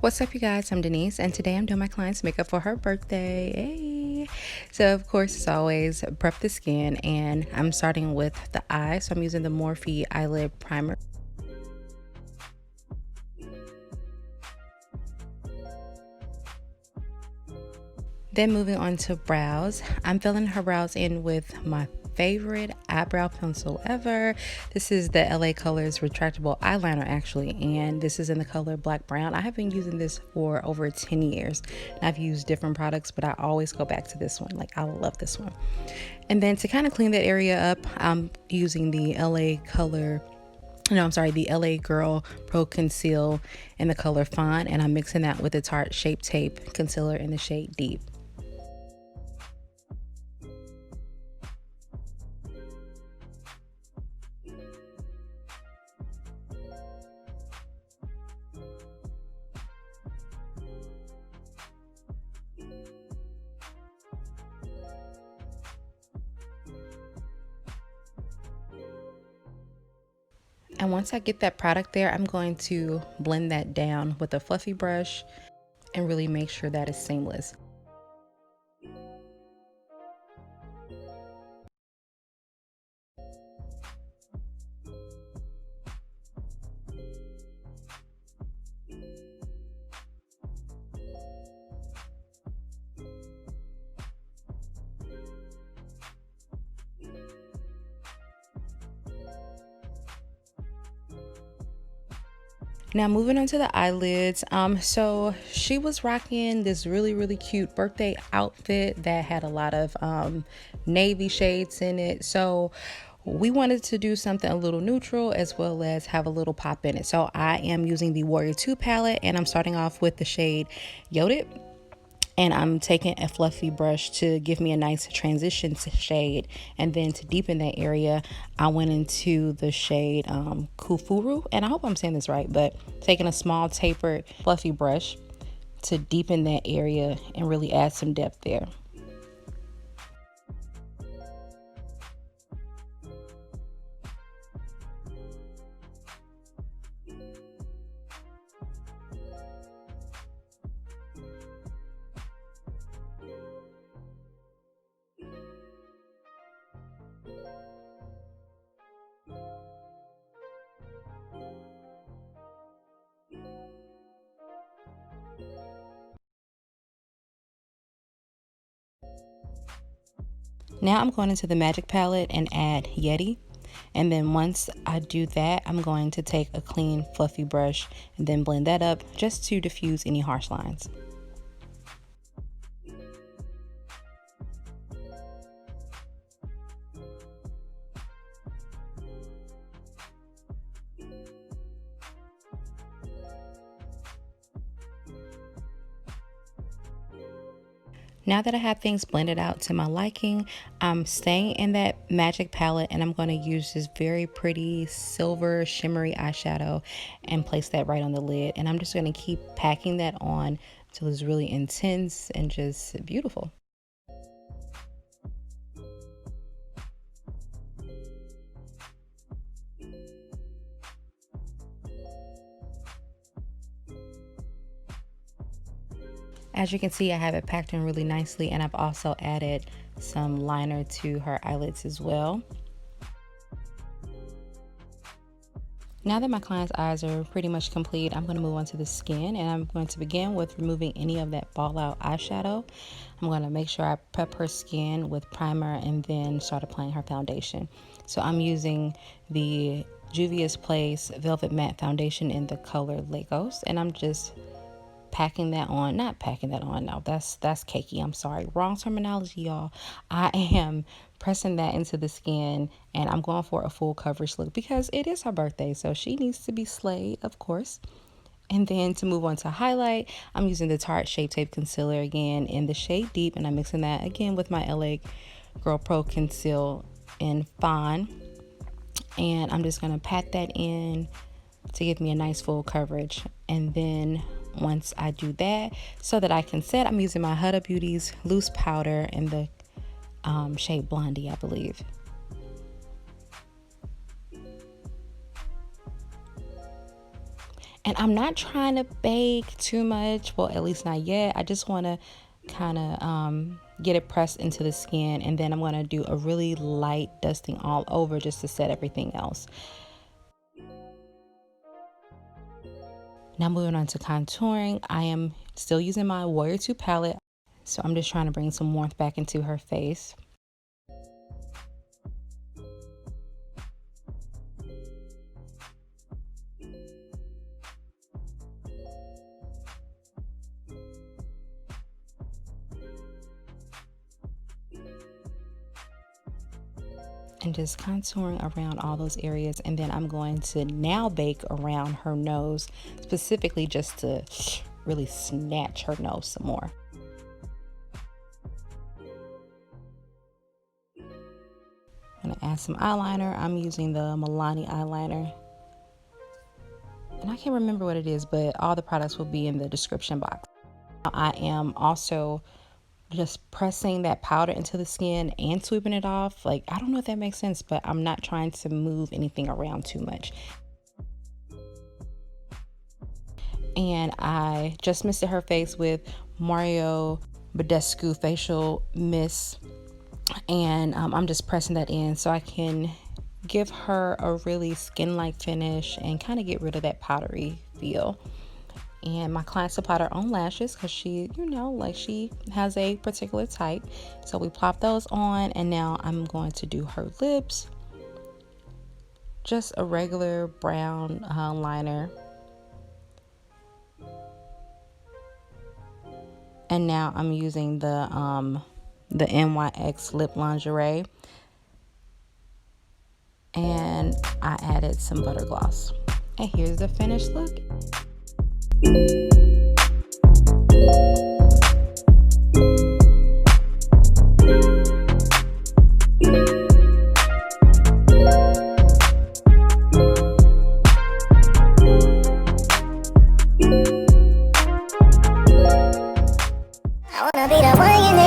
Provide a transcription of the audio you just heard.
What's up, you guys? I'm Denise, and today I'm doing my client's makeup for her birthday. Hey! So, of course, as always, prep the skin, and I'm starting with the eye. So, I'm using the Morphe Eyelid Primer. Then moving on to brows, I'm filling her brows in with my favorite eyebrow pencil ever. This is the L.A Colors retractable eyeliner actually, and this is in the color black brown. I have been using this for over 10 years. I've used different products, but I always go back to this one. Like, I love this one. And then to kind of clean that area up, I'm using the the L.A Girl Pro Conceal in the color Fawn, and I'm mixing that with the Tarte Shapetape concealer in the shade Deep. And once I get that product there, I'm going to blend that down with a fluffy brush and really make sure that it's seamless. Now moving on to the eyelids. So she was rocking this really cute birthday outfit that had a lot of navy shades in it. So we wanted to do something a little neutral as well as have a little pop in it. So I am using the Warrior 2 palette, and I'm starting off with the shade Yodit. And I'm taking a fluffy brush to give me a nice transition shade. And then to deepen that area, I went into the shade Kufuru. And I hope I'm saying this right, but taking a small tapered fluffy brush to deepen that area and really add some depth there. Now I'm going into the Magic palette and add Yeti. And then once I do that, I'm going to take a clean fluffy brush and then blend that up just to diffuse any harsh lines. Now that I have things blended out to my liking, I'm staying in that Magic palette, and I'm going to use this very pretty silver shimmery eyeshadow and place that right on the lid. And I'm just going to keep packing that on until it's really intense and just beautiful. As you can see, I have it packed in really nicely, and I've also added some liner to her eyelids as well. Now that my client's eyes are pretty much complete, I'm going to move on to the skin, and I'm going to begin with removing any of that fallout eyeshadow. I'm going to make sure I prep her skin with primer and then start applying her foundation. So I'm using the Juvia's Place Velvet Matte Foundation in the color Legos, and I'm just packing that on, not packing that on, no, that's cakey, I'm sorry, wrong terminology, y'all. I am pressing that into the skin, and I'm going for a full coverage look because it is her birthday, so she needs to be slayed, of course. And then to move on to highlight, I'm using the Tarte Shape Tape Concealer again in the shade Deep, and I'm mixing that again with my L.A Girl Pro Conceal in Fawn. And I'm just going to pat that in to give me a nice full coverage. And then once I do that, so that I can set, I'm using my Huda Beauty's loose powder in the shade Blondie, I believe. And I'm not trying to bake too much, well, at least not yet. I just want to kind of get it pressed into the skin, and then I'm going to do a really light dusting all over just to set everything else. Now moving on to contouring, I am still using my Warrior 2 palette, so I'm just trying to bring some warmth back into her face. And just contouring around all those areas, and then I'm going to now bake around her nose, specifically just to really snatch her nose some more. I'm gonna add some eyeliner. I'm using the Milani eyeliner, and I can't remember what it is, but all the products will be in the description box. I am also just pressing that powder into the skin and sweeping it off. Like, I don't know if that makes sense, but I'm not trying to move anything around too much. And I just misted her face with Mario Badesu facial mist, and I'm just pressing that in so I can give her a really skin-like finish and kind of get rid of that powdery feel. And my client supplied her own lashes because she, you know, like, she has a particular type. So we plopped those on, and now I'm going to do her lips. Just a regular brown liner. And now I'm using the NYX lip lingerie. And I added some butter gloss. And here's the finished look. I wanna be the one you need.